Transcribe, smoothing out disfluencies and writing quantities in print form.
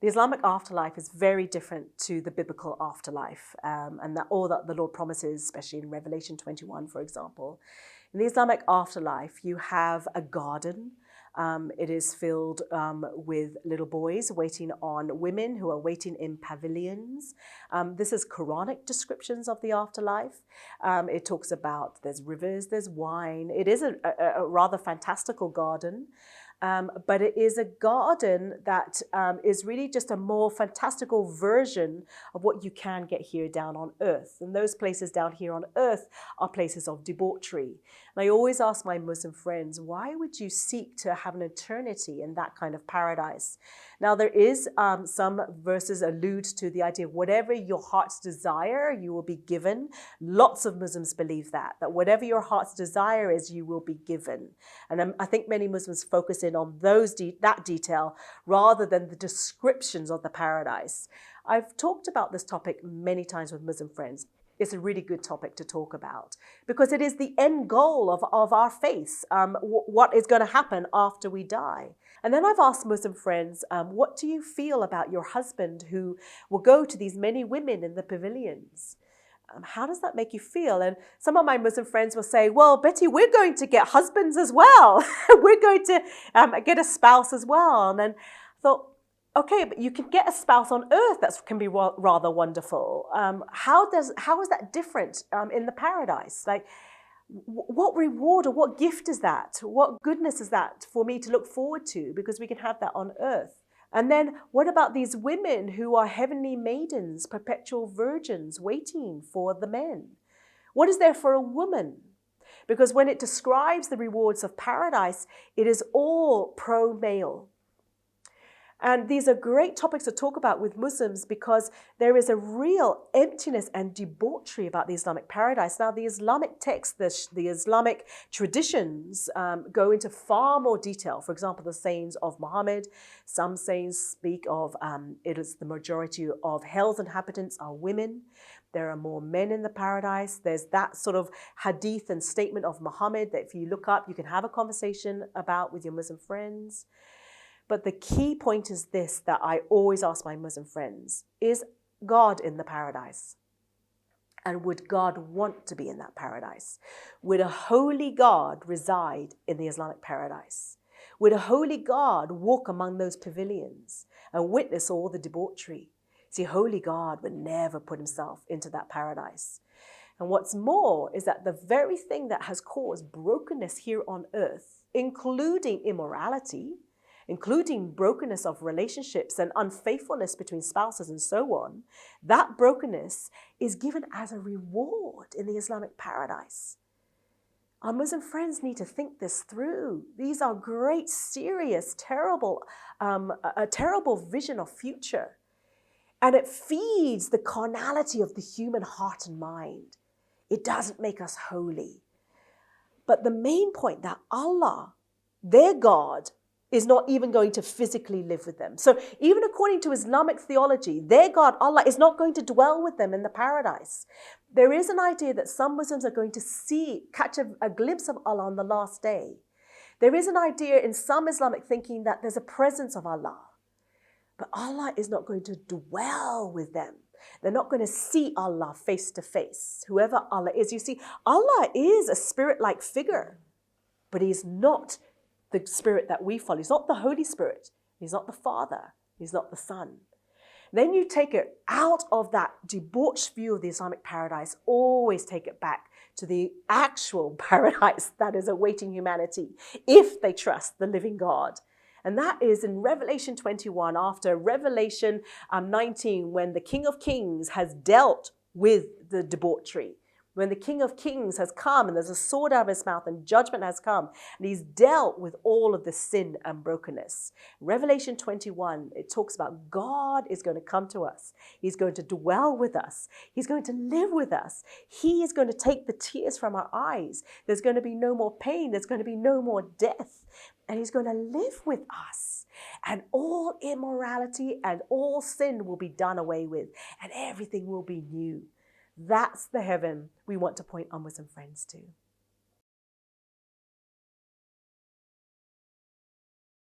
The Islamic afterlife is very different to the biblical afterlife, and that all that the Lord promises, especially in Revelation 21, for example. In the Islamic afterlife, you have a garden. It is filled with little boys waiting on women who are waiting in pavilions. This is Quranic descriptions of the afterlife. It talks about there's rivers, there's wine. It is a rather fantastical garden. But it is a garden that is really just a more fantastical version of what you can get here down on earth. And those places down here on earth are places of debauchery. And I always ask my Muslim friends, why would you seek to have an eternity in that kind of paradise? Now, there is some verses allude to the idea of whatever your heart's desire, you will be given. Lots of Muslims believe that whatever your heart's desire is, you will be given. And I think many Muslims focus in on that detail rather than the descriptions of the paradise. I've talked about this topic many times with Muslim friends. It's a really good topic to talk about because it is the end goal of our faith, what is going to happen after we die. And then I've asked Muslim friends, what do you feel about your husband who will go to these many women in the pavilions? How does that make you feel? And some of my Muslim friends will say, well, Betty, we're going to get husbands as well. We're going to get a spouse as well. And then I thought, okay, but you can get a spouse on earth that can be rather wonderful. How is that different in the paradise? Like, what reward or what gift is that? What goodness is that for me to look forward to? Because we can have that on earth. And then what about these women who are heavenly maidens, perpetual virgins, waiting for the men? What is there for a woman? Because when it describes the rewards of paradise, it is all pro-male. And these are great topics to talk about with Muslims because there is a real emptiness and debauchery about the Islamic paradise. Now, the Islamic texts, the Islamic traditions go into far more detail. For example, the sayings of Muhammad. Some sayings speak of it is the majority of hell's inhabitants are women. There are more men in the paradise. There's that sort of hadith and statement of Muhammad that if you look up, you can have a conversation about with your Muslim friends. But the key point is this that I always ask my Muslim friends, is God in the paradise? And would God want to be in that paradise? Would a holy God reside in the Islamic paradise? Would a holy God walk among those pavilions and witness all the debauchery? See, holy God would never put himself into that paradise. And what's more is that the very thing that has caused brokenness here on earth, including immorality, including brokenness of relationships and unfaithfulness between spouses and so on, that brokenness is given as a reward in the Islamic paradise. Our Muslim friends need to think this through. These are great, serious, a terrible vision of future. And it feeds the carnality of the human heart and mind. It doesn't make us holy. But the main point that Allah, their God, is not even going to physically live with them. So even according to Islamic theology, their God, Allah, is not going to dwell with them in the paradise. There is an idea that some Muslims are going to catch a glimpse of Allah on the last day. There is an idea in some Islamic thinking that there's a presence of Allah. But Allah is not going to dwell with them. They're not going to see Allah face to face, whoever Allah is. You see, Allah is a spirit-like figure, but he's not the spirit that we follow. He's not the Holy Spirit. He's not the Father. He's not the Son. Then you take it out of that debauched view of the Islamic paradise, always take it back to the actual paradise that is awaiting humanity if they trust the living God. And that is in Revelation 21, after Revelation 19, when the King of Kings has dealt with the debauchery. When the King of Kings has come and there's a sword out of his mouth and judgment has come and he's dealt with all of the sin and brokenness. Revelation 21, it talks about God is going to come to us. He's going to dwell with us. He's going to live with us. He is going to take the tears from our eyes. There's going to be no more pain. There's going to be no more death. And he's going to live with us. And all immorality and all sin will be done away with. And everything will be new. That's the heaven we want to point our Muslim friends to.